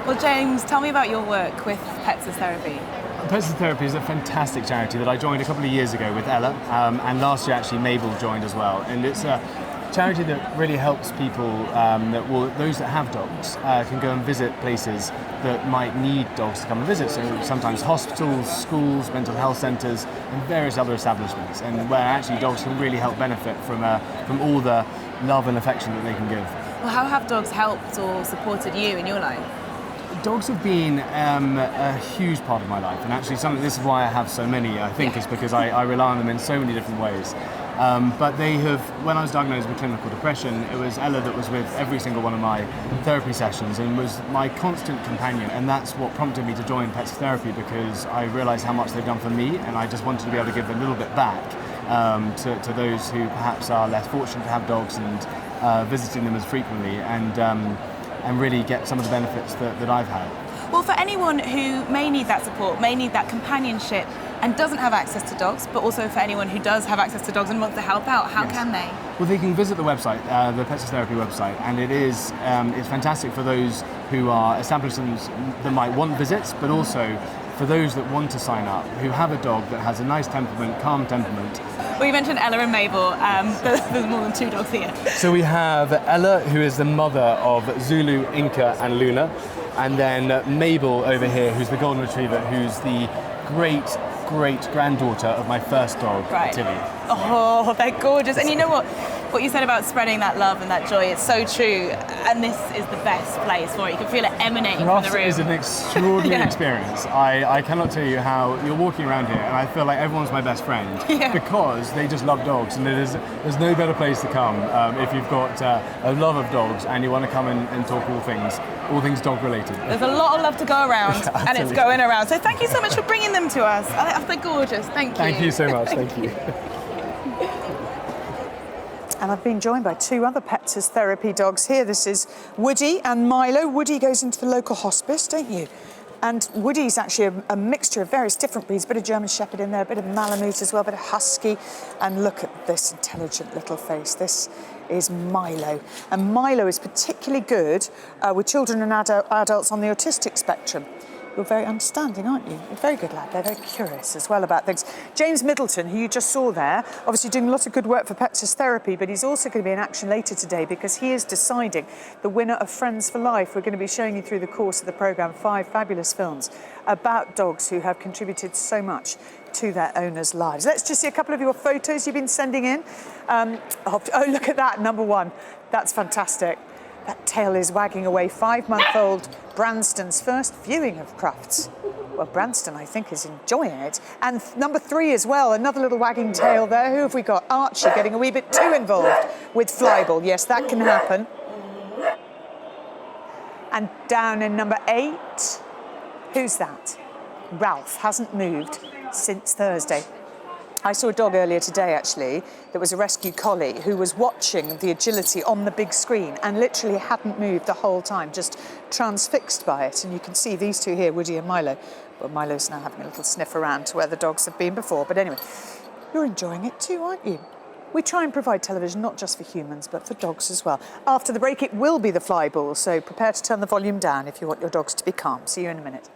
Well, James, tell me about your work with Pets as Therapy. Pets as Therapy is a fantastic charity that I joined a couple of years ago with Ella, and last year actually Mable joined as well. And it's a charity that really helps people, those that have dogs can go and visit places that might need dogs to come and visit. So sometimes hospitals, schools, mental health centres and various other establishments, and where actually dogs can really help benefit from all the love and affection that they can give. Well, how have dogs helped or supported you in your life? Dogs have been a huge part of my life, and actually this is why I have so many, I think, is because I rely on them in so many different ways. But they have, when I was diagnosed with clinical depression, it was Ella that was with every single one of my therapy sessions and was my constant companion, and that's what prompted me to join Pets Therapy, because I realised how much they've done for me, and I just wanted to be able to give a little bit back to those who perhaps are less fortunate to have dogs, and visiting them as frequently, and really get some of the benefits that I've had. Well, for anyone who may need that support, may need that companionship, and doesn't have access to dogs, but also for anyone who does have access to dogs and wants to help out, how can they? Well, they can visit the website, the Pets as Therapy website, and it's fantastic for those who are establishments that might want visits, but also for those that want to sign up, who have a dog that has a nice temperament, calm temperament. Well, you mentioned Ella and Mable. There's more than 2 dogs here. So we have Ella, who is the mother of Zulu, Inca and Luna, and then Mable over here, who's the golden retriever, who's the great-granddaughter of my first dog, Tilly. Oh, they're gorgeous. And you know what you said about spreading that love and that joy, it's so true. And this is the best place for it. You can feel it emanating from the room. It is an extraordinary experience. I cannot tell you how you're walking around here and I feel like everyone's my best friend because they just love dogs, and there's no better place to come if you've got a love of dogs and you want to come and talk all things dog related. There's a lot of love to go around and it's going around. So thank you so much for bringing them to us. They're gorgeous. Thank you. Thank you so much. Thank you. And I've been joined by 2 other Pets as Therapy dogs here. This is Woody and Milo. Woody goes into the local hospice, don't you? And Woody's actually a mixture of various different breeds, a bit of German Shepherd in there, a bit of Malamute as well, a bit of Husky. And look at this intelligent little face. This is Milo. And Milo is particularly good with children and adults on the autistic spectrum. You're very understanding, aren't you? You're a very good lad. They're very curious as well about things. James Middleton, who you just saw there, obviously doing a lot of good work for Pets as Therapy, but he's also going to be in action later today because he is deciding the winner of Friends for Life. We're going to be showing you through the course of the programme 5 fabulous films about dogs who have contributed so much to their owners' lives. Let's just see a couple of your photos you've been sending in. Oh, look at that, number 1. That's fantastic. That tail is wagging away. 5-month-old Branston's first viewing of Crufts. Well, Branston, I think, is enjoying it. And number 3 as well, another little wagging tail there. Who have we got? Archie getting a wee bit too involved with Flyball. Yes, that can happen. And down in number 8, who's that? Ralph hasn't moved since Thursday. I saw a dog earlier today, actually, that was a rescue collie who was watching the agility on the big screen and literally hadn't moved the whole time, just transfixed by it. And you can see these 2 here, Woody and Milo. Well, Milo's now having a little sniff around to where the dogs have been before. But anyway, you're enjoying it too, aren't you? We try and provide television not just for humans, but for dogs as well. After the break, it will be the Flyball, so prepare to turn the volume down if you want your dogs to be calm. See you in a minute.